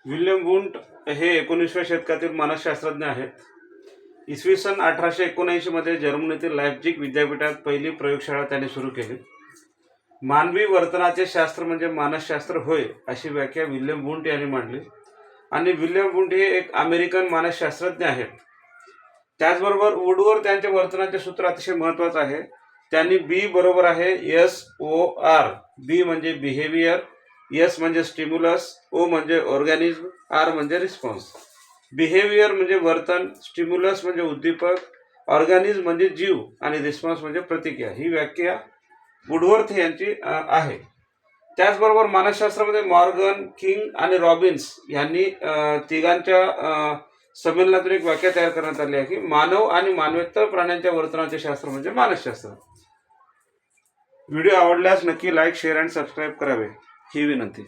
William won't हे 19व्या शतकातील मानसशास्त्रज्ञ आहेत. इसवी सन 1879 मध्ये जर्मनीतील लायप्झिग विद्यापीठात पहिली प्रयोगशाळा त्यांनी सुरू केली. मानवी वर्तनाचे शास्त्र म्हणजे मानसशास्त्र होय, अशी व्याख्या विल्यम वुंट यांनी मांडली. आणि विल्यम वुंट हे एक अमेरिकन मानसशास्त्रज्ञ आहेत. त्याचबरोबर वुडवर त्यांच्या वर्तनाचे सूत्र अतिशय महत्त्वाचं आहे. त्यांनी बी बरोबर आहे SOR. बी म्हणजे बिहेवियर, एस म्हणजे स्टिम्युलस, ओ म्हणजे ऑर्गॅनिझम, आर म्हणजे रिस्पॉन्स. बिहेवियर म्हणजे वर्तन, स्टिम्युलस म्हणजे उद्दीपक, ऑर्गॅनिझम म्हणजे जीव आणि रिस्पॉन्स म्हणजे प्रतिक्रिया. ही व्याख्या वुडवर्थ यांची आहे. त्याचबरोबर मानसशास्त्रामध्ये मॉर्गन, किंग आणि रॉबिन्स यांनी तिघांच्या संमेलनातून एक व्याख्या तयार करण्यात आली आहे की मानव आणि मानवेतर प्राण्यांच्या वर्तनाचे शास्त्र म्हणजे मानसशास्त्र. व्हिडिओ आवडल्यास नक्की लाईक, शेअर आणि सबस्क्राईब करावे ही विनंती.